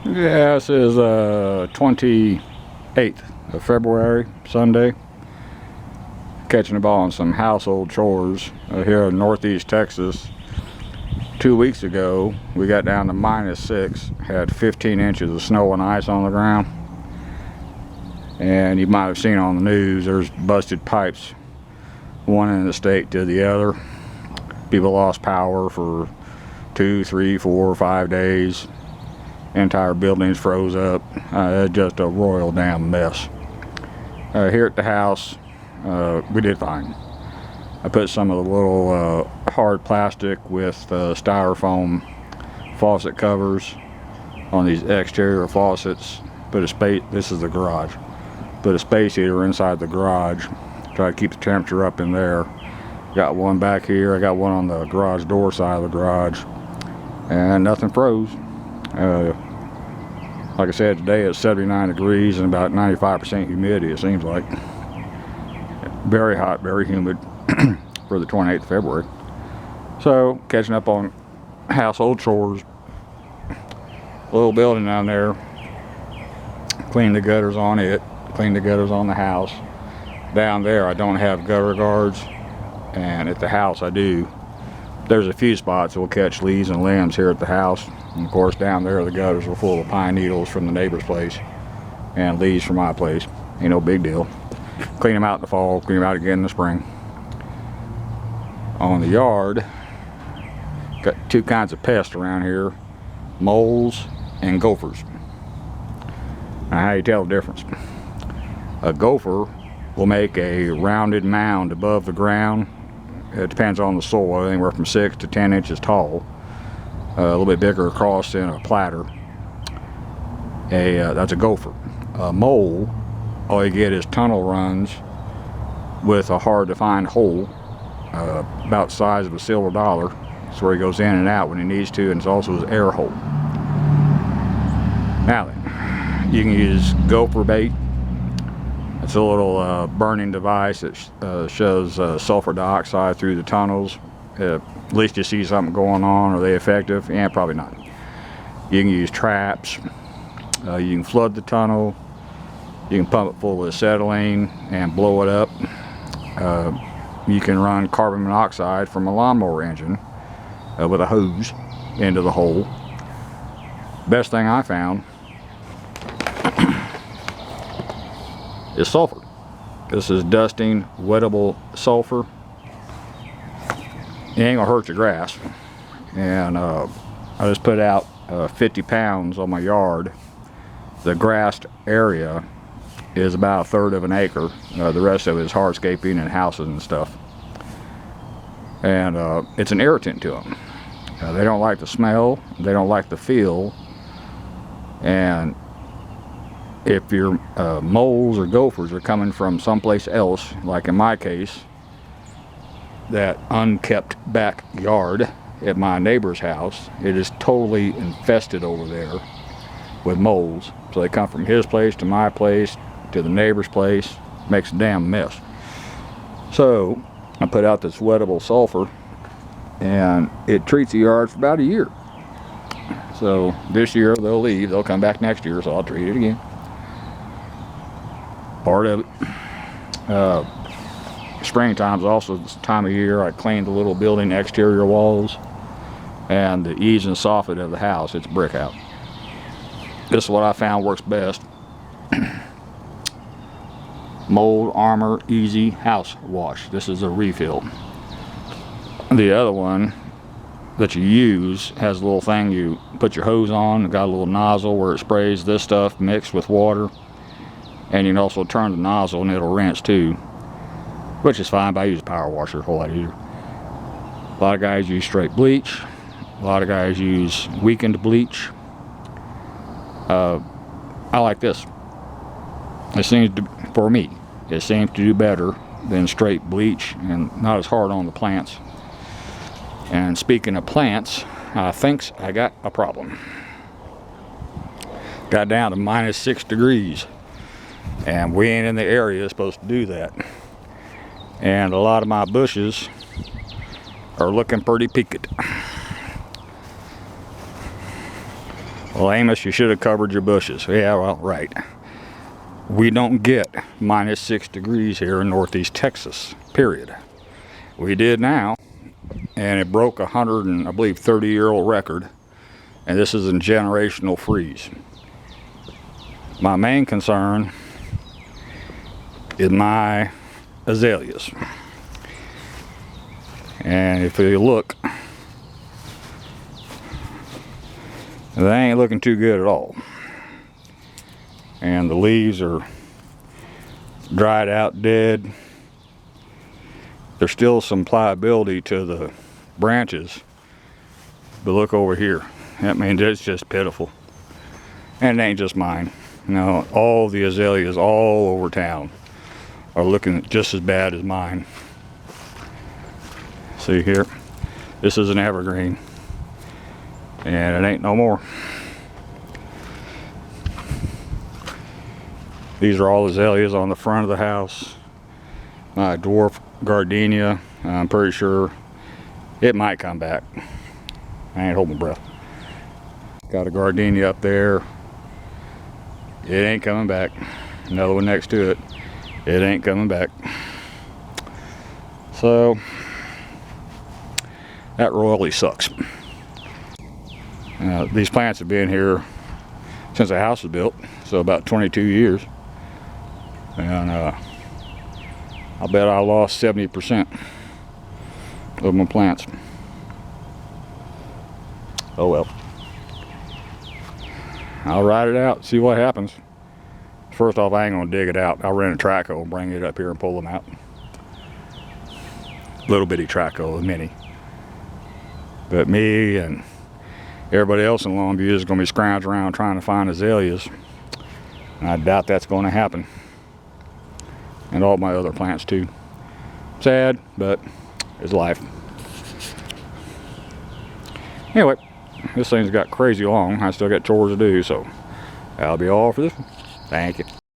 Yeah, this is 28th of February, Sunday. Catching a ball on some household chores here in northeast Texas. 2 weeks ago, we got down to -6, had 15 inches of snow and ice on the ground. And you might have seen on the news, there's busted pipes, one in the state to the other. People lost power for 2, 3, 4, 5 days. Entire buildings froze up. Just a royal damn mess. Here at the house, we did fine. I put some of the little hard plastic with styrofoam faucet covers on these exterior faucets. Put a space. This is the garage. Put a space heater inside the garage. Try to keep the temperature up in there. Got one back here. I got one on the garage door side of the garage, and nothing froze. Like I said, today it's 79 degrees and about 95% humidity, it seems like. Very hot, very humid for the 28th of February. So, catching up on household chores. Little building down there. Clean the gutters on it. Clean the gutters on the house. Down there, I don't have gutter guards. And at the house, I do. There's a few spots that will catch leaves and limbs here at the house. And of course, down there, the gutters were full of pine needles from the neighbor's place and leaves from my place. Ain't no big deal. Clean them out in the fall, clean them out again in the spring. On the yard, got two kinds of pests around here, moles and gophers. Now, how do you tell the difference? A gopher will make a rounded mound above the ground. It depends on the soil, anywhere from 6 to 10 inches tall. A little bit bigger across than a platter. That's a gopher. A mole, all you get is tunnel runs with a hard to find hole about the size of a silver dollar. That's where he goes in and out when he needs to, and it's also his air hole. Now then, you can use gopher bait. It's a little burning device that shows sulfur dioxide through the tunnels. At least you see something going on. Are they effective? Yeah, probably not. You can use traps. You can flood the tunnel. You can pump it full of acetylene and blow it up. You can run carbon monoxide from a lawnmower engine with a hose into the hole. Best thing I found is sulfur. This is dusting wettable sulfur. It ain't gonna hurt your grass. And I just put out 50 pounds on my yard. The grassed area is about 1/3 of an acre. The rest of it is hardscaping and houses and stuff. And it's an irritant to them. They don't like the smell. They don't like the feel. And if your moles or gophers are coming from someplace else, like in my case, that unkept backyard at my neighbor's house, it is totally infested over there with moles. So they come from his place to my place to the neighbor's place. Makes a damn mess. So I put out this wettable sulfur, and it treats the yard for about a year. So this year they'll leave. They'll come back next year, so I'll treat it again. Part of it. Springtime is also this time of year I clean the little building exterior walls and the eaves and soffit of the house. It's brick out. This is what I found works best. Mold Armor Easy House Wash. This is a refill. The other one that you use has a little thing you put your hose on. It's got a little nozzle where it sprays this stuff mixed with water. And you can also turn the nozzle and it'll rinse too, which is fine, but I use a power washer, a whole lot easier. A lot of guys use straight bleach. A lot of guys use weakened bleach. I like this. It seems to, for me, it seems to do better than straight bleach and not as hard on the plants. And speaking of plants, I think I got a problem. Got down to -6 degrees. And we ain't in the area supposed to do that. And a lot of my bushes are looking pretty peaked. Well, Amos, you should have covered your bushes. Yeah, well, right. We don't get -6 degrees here in Northeast Texas, period. We did now, and it broke 100 and I believe 30-year-old record, and this is a generational freeze. My main concern is my azaleas. And if you look, they ain't looking too good at all. And the leaves are dried out, dead. There's still some pliability to the branches, but look over here. I mean, it's just pitiful. And it ain't just mine. You know, all the azaleas all over town are looking just as bad as mine. See here, this is an evergreen, and it ain't no more. These are all azaleas on the front of the house. My dwarf gardenia, I'm pretty sure it might come back. I ain't holding my breath. Got a gardenia up there. It ain't coming back. Another one next to it. It ain't coming back. So that royally sucks. These plants have been here since the house was built, so about 22 years. And I bet I lost 70% of my plants. Oh well. I'll ride it out, see what happens. First off, I ain't gonna dig it out. I'll rent a track hoe and bring it up here and pull them out. Little bitty track hoe, a mini. But me and everybody else in Longview is gonna be scrounging around trying to find azaleas. And I doubt that's gonna happen. And all my other plants too. Sad, but it's life. Anyway, this thing's got crazy long. I still got chores to do, so that'll be all for this one. Thank you.